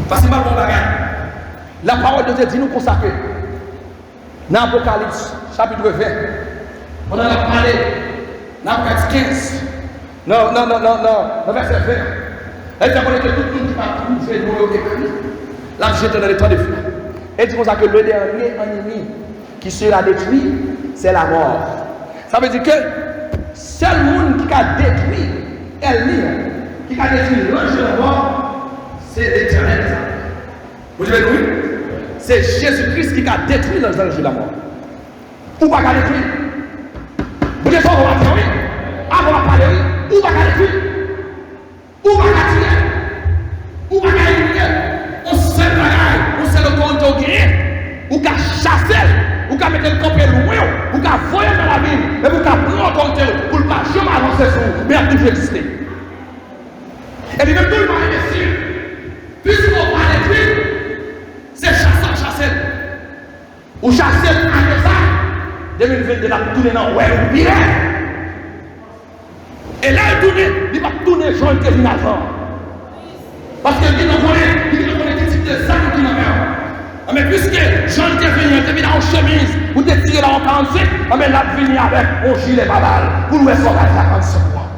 Parce que c'est pas bon bagage. La parole de Dieu dit nous consacrer. Dans l'Apocalypse, chapitre 20, on en a parlé. Dans l'Apocalypse 15, non, verset 20. Elle dit que tout le monde qui va trouver le mot écrit, là, j'étais dans les temps de feu. Elle dit que le dernier ennemi qui sera détruit, c'est la mort. Ça veut dire que seul monde qui a détruit elle-même, qui a détruit l'ange de la mort, c'est l'Éternel. Vous dites oui? C'est Jésus-Christ qui a détruit l'ange de la mort. Ou pas qu'à détruire? Vous dites ça, on va dire oui? Avant de parler oui? Ou pas qu'à détruire? Ou pas qu'à tuer? Ou pas qu'à éliminer? On sait le bagage, on sait le compte au gré, ou qu'à chasser, ou qu'à mettre le campé loin, ou qu'à voyer dans la ville, et ou qu'à prendre compte pour ne pas jamais avancer sur vous, mais à toujours exister. Et puis même tout le monde est imbécile. Puisqu'on parle de lui, c'est chasser. Ou chasser avec ça, 2022 la tourner dans ouais, ou pire. Et là, il va tourner Jean qui est avant. Parce qu'il dit qu'on connaît des types de sacs qui n'ont pas. Mais puisque Jean qui est venu en chemise, ou t'es tiré là en 45, mais là, il venu avec un gilet babal, pour nous faire à 45 mois.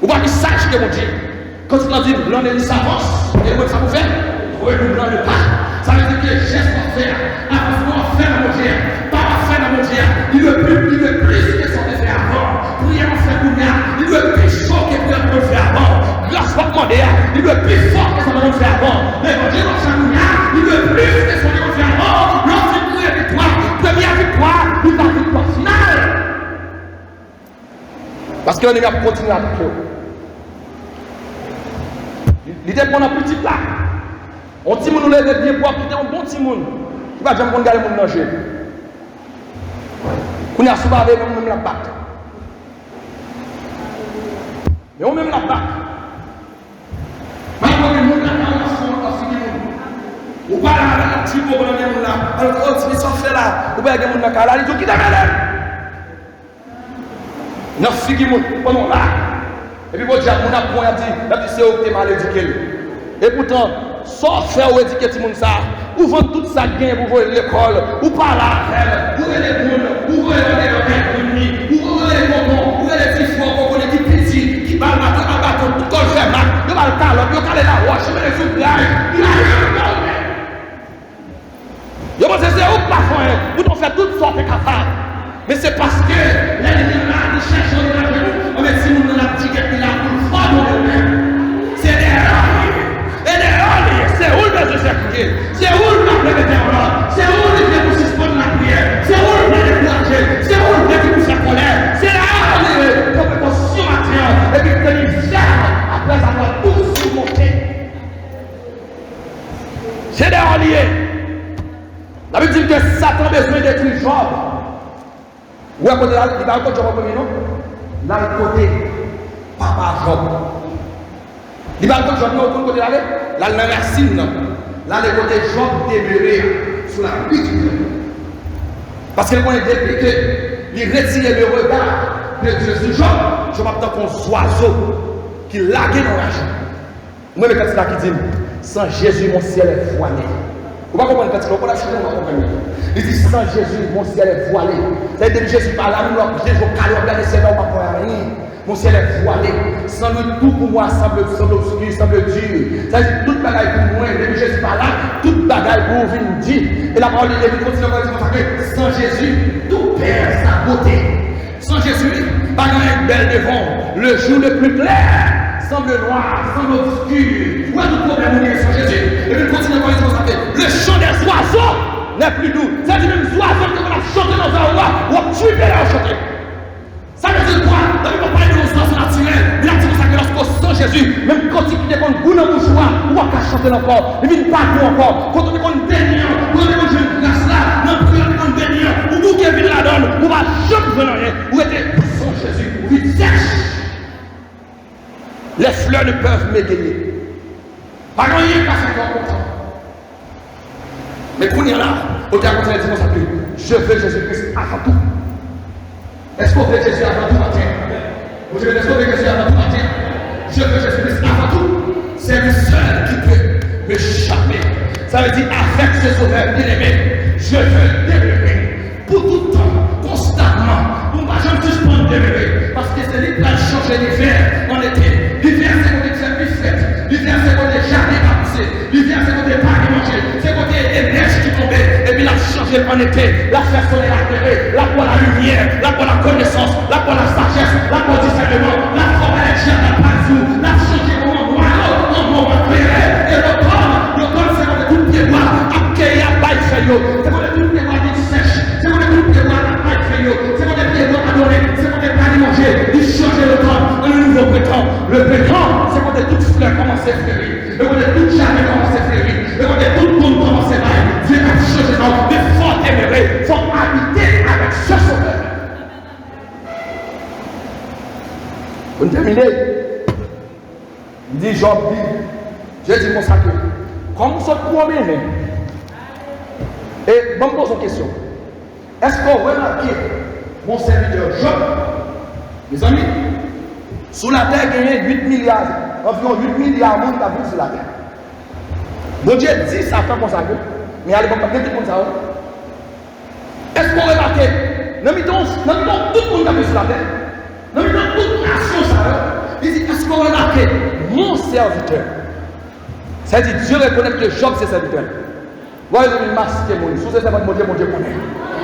Ou pas qu'il sache que mon Dieu, quand il a dit blanc et il s'avance, et comment ça vous fait? Oui, nous blanc de pas. Ça veut dire que geste à faire, avancement à faire à mon Dieu, pas à faire à mon Dieu. Il veut plus que son effet avant. Prière en fait pour il veut plus fort que prière pour le faire avant. Grâce à mon Dieu, il veut plus fort que son effet pour faire avant. Mais mon Dieu, dans sa il veut plus que son effet pour faire avant. Lorsqu'il prie victoire, première victoire, nous avons victoire finale. Parce que l'ennemi a continué à attaquer. L'idée qu'on a petit là. On petit monde nous lève bien pour quitter un bon petit monde. Qui va jamais garder mon manger. Qu'on a souvent avec même la batte. Mais on même la batte. Maintenant le monde là on a fini monde. Ou pas là la petit monde dans le monde là. Alors on se fait là. Ou pas il y a monde là il dit qui t'amène. Non fini monde pendant là. Et puis bon Dieu on a point dit, là tu sais où tu es mal éduqué. Et pourtant sans faire ou éduquer tout le monde ça, ou vendre tout ça gain pour voir l'école, ou pas la ou les monde, ou voir les ou les bonbons, ou les petits fours, ou les petits qui parlent à bâton, tout le fait mal, il va le calme, il va caler la roche, il va les souffler, il a rien. Je pense que c'est au plafond, vous nous faites toutes sortes de cafards. Mais c'est parce que l'ennemi là, il cherche à nous, on met si nous dans la petite qui là pour faire nous. C'est des c'est où le besoin s'appliquer? C'est où le besoin de terreur? C'est où le besoin de suspendre la prière? C'est où le besoin de décourager? C'est où le besoin de faire colère? C'est là qu'on peut construire matin et puis tenir ferme après avoir tout surmonté. C'est des reliés. La Bible dit que Satan a besoin de détruire Job. Où est-ce qu'il va encore Job en premier nom? Là, le côté papa Job. Il va encore Job au côté là, là, la racine, là, le côté Job demeuré sur la pique. Parce qu'il connaît depuis qu'il retire le regard de Dieu sur Job, je m'attends qu'on soit oiseau qui lague dans la jambe. Moi, quand c'est là qui dit, sans Jésus, mon ciel est voilé. Vous ne comprenez pas quand on a changé, on va comprendre. Il dit, sans Jésus, mon ciel est voilé. C'est-à-dire que Jésus par là, nous avons Jésus au calme, regardez, c'est là, on va voir rien. Mon ciel est voilé. Sans lui, tout pour moi semble obscur, semble dur. C'est-à-dire toute bagaille pour moi, depuis Jésus par là, toute bagaille pour vous dire. Et la parole de Dieu continue à dire sans Jésus, tout perd sa beauté. Sans Jésus, bagaille est belle devant. Le jour le plus clair semble noir, semble obscur. Où est tout problème sans Jésus? Et puis continue à dire le chant des oiseaux n'est plus doux. Ça dit même oiseaux que vous avez chanté dans un roi, ou a tué à chanter. Ça veut dire quoi? Dans le parler de sens naturel, il a dit ça que lorsqu'on sent Jésus, même quand il est comme goût dans le mouchoir, ou à chanter encore, il vient pas nous encore. Quand on est comme baignant, quand on est comme jeune grâce là, non plus on est comme baignant, ou vous qui vient la donne, ou va jamais venir rien, ou était sans Jésus, ou vite sèche. Les fleurs ne peuvent m'égayer. Pas rien pas 50%. Mais qu'on y a là, au théâtre, on a dit, je veux Jésus-Christ avant tout. Est-ce qu'on veut Jésus avant tout matin? Vous savez, est-ce qu'on veut Jésus avant tout matin? Je veux Jésus-Christ avant tout. C'est le seul qui peut me chapper. Ça veut dire avec ce sauveur bien-aimé, je veux demeurer pour tout le temps, constamment. On ne va jamais suspendre demeurer. Parce que c'est lui qui va changer l'hiver en été. L'hiver, c'est quand il fait plus fête. L'hiver, c'est quand les jardins va pousser. L'hiver, c'est quand les pas qui manger. C'est quand les neiges qui tombaient. Et puis, il a changé en été. La faire sonner la terre, la pour la lumière, la pour la connaissance, la pour la sagesse, la pour le discernement, la pour la chair, la pasou, la changer au monde noir, au monde apéré. Et l'automne, c'est quand tout pied bois, après, il y a bail fait yo. C'est quand tout pied bois qui sèche. C'est quand tout pied bois, la bail fait yo. C'est quand les pieds bois adorés. C'est quand les pas manger. Il change l'automne, un nouveau printemps. Le printemps, c'est quand toutes fleurs commencent à fleurir. Et quand toutes jardins commencent à fleurir. Et quand tout le monde commence à bailler. Dieu a changé dans le fort aimerait, faut habiter avec ce sauveur. Vous terminez. Il dit Job dit, j'ai dit mon sac, comme vous êtes promené, et bon, pose une question. Est-ce qu'on remarque mon serviteur Job, mes amis, sous la terre, il y a 8 milliards, environ 8 milliards de monde qui vivent sur la terre. Bon Dieu dit ça fait comme ça, mais à l'époque, il y a comme ça. Est-ce qu'on remarque, nous mettons tout le monde qui vit sur la terre, nous mettons toute nation ça. Il dit, est-ce qu'on remarque mon serviteur? C'est-à-dire, Dieu reconnaît que Job c'est serviteur. Vous avez une masse qui est mon sous ses serviteurs, mon Dieu connaît.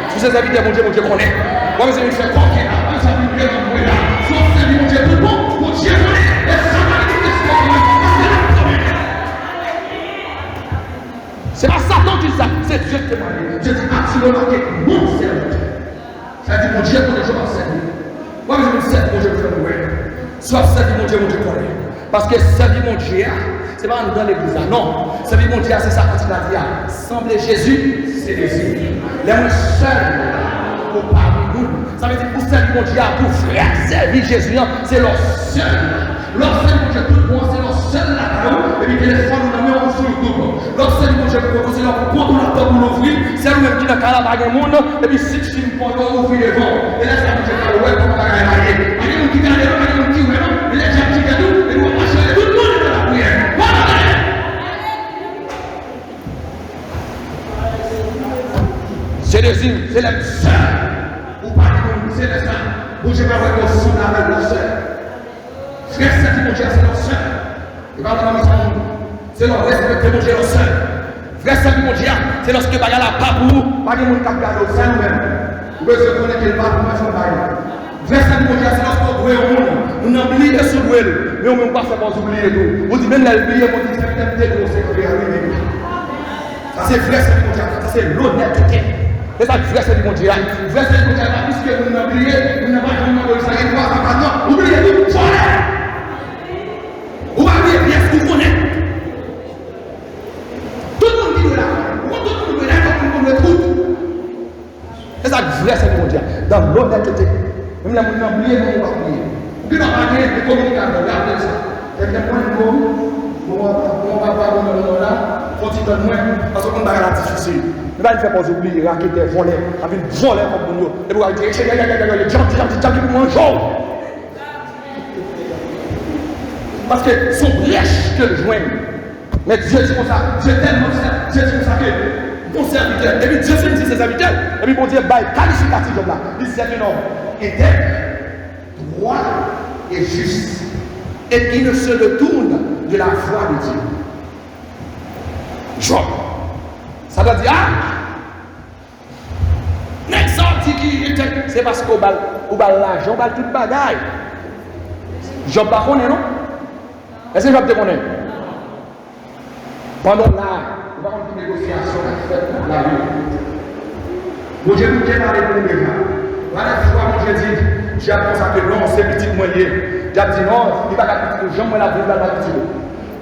Sous ses serviteurs, mon Dieu connaît. Vous avez une fait conquête, vous avez une fait conquête, sous ses serviteurs, mon Dieu tout le monde, mon Dieu connaît. Et ça va être c'est pas Satan qui dit ça, c'est Dieu qui m'a dit. Dieu dit, as-tu remarqué mon serviteur? Ça dit, mon Dieu connaît, je m'en sers. Moi, je me sers, mon Dieu connaît. Soit servir mon Dieu connaît. Parce que servir mon Dieu, c'est pas dans l'église. Non. Servir mon Dieu, c'est ça quand il a dit. Sembler Jésus, c'est Jésus. Les gens seuls pour parler nous. Ça veut dire pour servir mon Dieu, pour frère servir Jésus, c'est leur seul. Leur seul mon Dieu, tout le monde, c'est leur seul là-dedans. Et puis téléphone, nous avons sur YouTube. Leur seul mon Dieu, c'est leur compte la porte pour l'ouvrir. C'est nous-mêmes qui n'avons qu'à la bague monde. Et puis si tu me prends, on ouvre les vents. Et là, ça nous dit, ouais, comment on va gagner. Il y a des gens qui gagnent, il y a des gens qui gagnent. Il y a des gens qui gagnent. Et nous, on va changer tout le monde dans la prière. C'est les îles, c'est les sœurs. Ou pas c'est les sœurs. Vous je vais voir vos sœurs avec vos sœurs. Frère, c'est mon Dieu, c'est leur sœur. Et pas dans la maison, c'est leur respecter mon Dieu, leur sœur. Frère, c'est mon Dieu, c'est lorsque il y a la papou, pas de monde qui a gardé au sein nous-mêmes. Vous pouvez se connaître le papou, mais son bail. Frère, c'est mon Dieu, c'est lorsqu'on doit au monde. On a oublié ce duel, mais on ne peut pas faire pour oublier tout. Vous dites même l'oublier, on dit c'est peut-être de sécurité. Ça c'est vrai, c'est mon Dieu, ça c'est l'honnêteté. C'est ça que frère, c'est mon Dieu. Frère, c'est mon Dieu, puisque vous n'avez oublié, vous n'avez pas vraiment de ça, il doit pas oublier tout. Vous avez bien ce que vous connaissez. Tout le monde qui est là. Tout le monde est là, tout le monde est tout. C'est ça que vrai, c'est mon Dieu. Dans l'honnêteté. Même la monde oublié, nous on va oublier. Vous n'avez pas de communication, regardez ça. Quelqu'un point de on va pas dans là, faut dire moins, parce qu'on va la difficile. Nous allons faire pas oublier, raqueter, voler, avec voler comme nous. Et vous allez dire, les gens qui vous mangent. Parce que son brèche que le joignent. Mais Dieu dit comme ça, Dieu tellement ça, Dieu dit comme ça que mon serviteur, et puis Dieu fait dire ses serviteurs, et puis bon Dieu, qualificatif là, il dit c'est un homme intègre, droit et juste, et qui ne se détourne de la voie de Dieu. Job. Ça veut dire, n'exorti qui était, c'est parce qu'on bat l'argent, on bat toute bagaille. Job pas connaît, non? Est-ce que Job te connaît? Pendant là, on va avoir une négociation dans la vie. Bon Dieu, vous qui parlez pour nous déjà. Voilà pourquoi mon Dieu dit, j'ai appris ça que non, c'est petit moyen. J'ai dit non, il va pas petit, j'aime la vie, il va pas petit.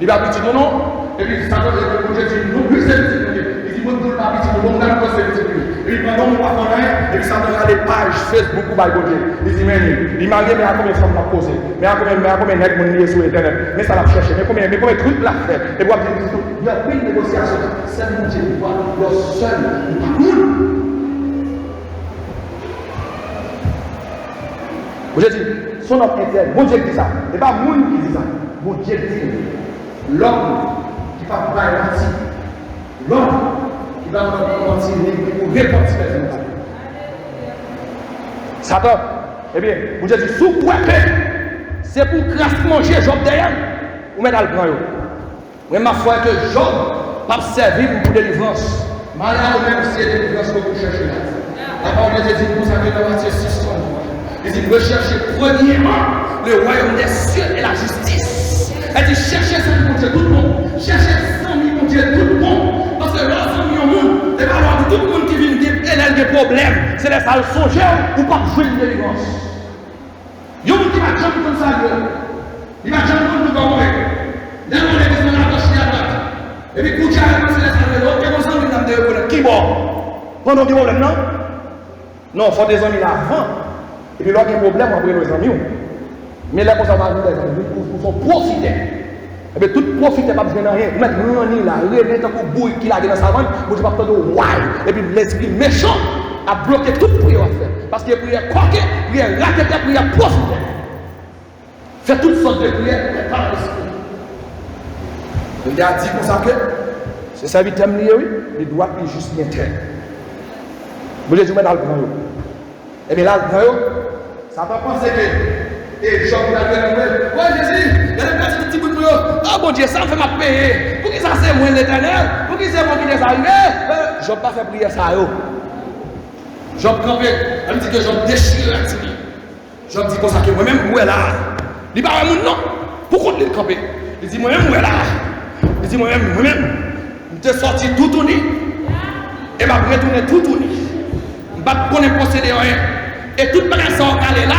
Il va petit, non, non. Et puis ça veut dire que mon Dieu dit, non, plus c'est petit moyen. Il dit, moi, je ne veux pas petit, mon gars, moi, c'est petit moyen. Et puis pendant mon patron, et puis ça me regarde des pages Facebook ou par Dieu. Il dit, mais il m'a dit, mais à combien de femmes m'a posé? Mais à combien de nègres m'ont lié sur Internet? Mais ça l'a cherché. Mais combien de trucs l'a fait? Et puis, il y a pris une négociation. C'est mon Dieu, le seul, Vous avez dit, son homme interne, mon Dieu dit ça. Ce n'est pas moi qui dit ça. Mon Dieu dit, l'homme qui va pas mentir, l'homme qui va mentir, pour répondre à ces choses. Satan, eh bien, vous avez dit, sous quoi c'est pour crasse manger Job derrière, ou mettre à le prendre. Mais ma foi que Job va servir pour délivrance. Malheur même si c'est délivrance que vous cherchez là. La parole de Dieu dit, vous avez dans Matthieu 6. Il dit, recherchez premièrement le royaume des cieux et la justice. Elle dit, cherchez ça pour Dieu, tout le monde. Cherchez ça pour Dieu, tout le monde. Parce que lorsqu'on est au monde, il va y avoir tout le monde qui vient dire, des problèmes. C'est les salles songeurs ou pas jouer une délivrance. Il y a un qui va jamais comme ça, il va jamais comme nous comme moi. D'abord, les personnes à gauche et à droite. Et puis, quand il y a c'est les salles de l'autre, comment ça, on est dans le qui bon? Pendant qu'il y a un problème, non? Non, il faut des amis là avant. Et puis, lorsqu'il y a un problème, on va prendre nos amis. Mais là, pour ça, il faut profiter. Et bien, tout profiter, pas besoin de rien. Vous mettez l'année là, rien tant que bouille qu'il a dans sa vente, vous ne pouvez pas de wild. Et puis, l'esprit méchant a bloqué toute prière à faire. Parce qu'il y a prière croquée, prière raquette, prière profiter. Fait toutes sortes de prières, mais pas l'esprit. Il a dit pour ça que c'est ça qui t'aime, oui, il doit être juste bien terre. Vous voulez dire, dans le grand. Et bien là, le grand, ça peut penser que, et Job a fait la nouvelle, ouais Jésus, il y a des petits bouts de ah bon Dieu, ça me fait ma payer. Pour qui ça c'est moi l'éternel? Pour qui c'est moi qui est arrivé? Job pas fait prier ça. Job campé, elle me dit que Job déchire la télé. Job dit comme ça que moi-même, où est là? Il dit pas mon nom. Pourquoi il est campé? Il dit moi-même, où est là? Il dit moi-même, je suis sorti tout tourné. Et je vais retourner tout tourné. Je ne vais pas posséder rien. Et toute personne qui est là,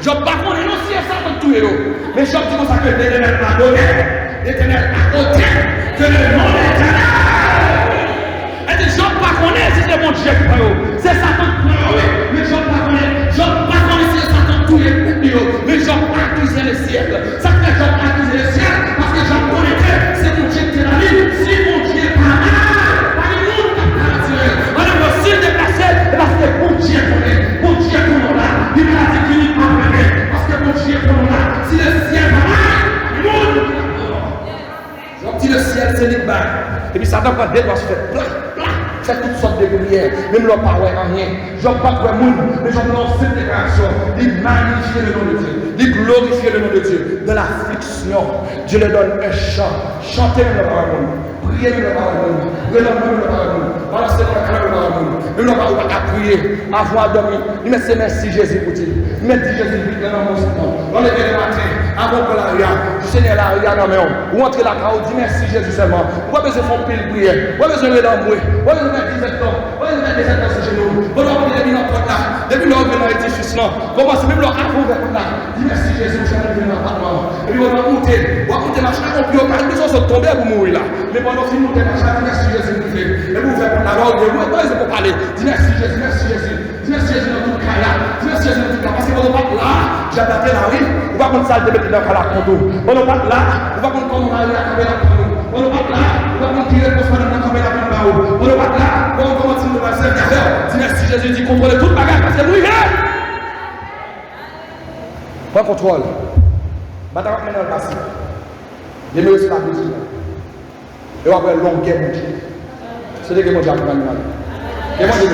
je ne vais pas connaître non si ça va tout. Mais je dis comme ça que l'Éternel m'a donné, l'Éternel m'a ôté, que le nom de l'Éternel. Elle dit, je ne vais pas connaître si c'est mon Dieu qui parle. C'est Satan qui parle. Mais je ne vais pas connaître. Je ne vais pas connaître si c'est Satan qui parle. Mais je ne vais pas accuser le ciel. Ça fait que je ne vais pas accuser le ciel parce que je connais que c'est mon Dieu qui est la vie. Si mon Dieu est pas là, pas le monde qui est pas là. On est aussi déplacé parce que mon Dieu connaît. Mon Dieu connaît là. Il m'a dit qu'il n'est pas prêt. Parce que mon Dieu connaît là. Si le ciel va là, le monde qui est là. Donc si le ciel c'est libre. Et puis Satan prend des doigts se fait plat. Fait toutes sortes de prières, même leur pas rien. Je ne pas pour le monde, mais je lance cette déclaration. Il magnifie le nom de Dieu, il glorifie le nom de Dieu. Dans l'affliction, Dieu leur donne un chant. Chantez le parole, priez le parole, relevez le parole, balancez le parole, même le parole à prier, à voir dormir. Il met ses merci Jésus pour dire. Il met Jésus vite dans mon sang. On est le matin, avant que l'aria, du Seigneur l'aria dans mes hommes. Ou entrer la carrière, dit merci Jésus seulement. Vous avez besoin de faire pile prière, vous avez besoin de l'embrouiller, vous avez besoin de 17 ans, vous avez besoin de 17 ans sur genoux. Vous avez besoin de notre là, depuis l'homme dans l'édifice là, commencez même leur avant vers là. Dis merci Jésus, je vais venir dans l'appartement. Et puis on va monter machin, on peut pas nous sommes tombés pour mourir là. Mais pendant que nous monter machin, merci Jésus nous fait. Et vous faites la robe, vous êtes pour parler. Dis merci Jésus, merci Jésus. Dis merci Jésus dans tout cas là. Dis merci Jésus dans tout cas. Parce que pendant pas là, j'ai attaqué la rue, on va prendre ça de mettre dans la condo. Pendant pas là, on va prendre comment on a eu à camper la condo. Pendant pas là, on va prendre tirer pour se faire camper la condo. Pendant pas là, on va commencer à faire servir. Dis merci Jésus, dis contrôler toute bagarre parce que nous y est. Pas contrôle. Maintenant, maintenant, le passé. Il y a aussi la musique. Et après, longue guerre, mon Dieu. C'est ce que mon Dieu a fait. Et moi, je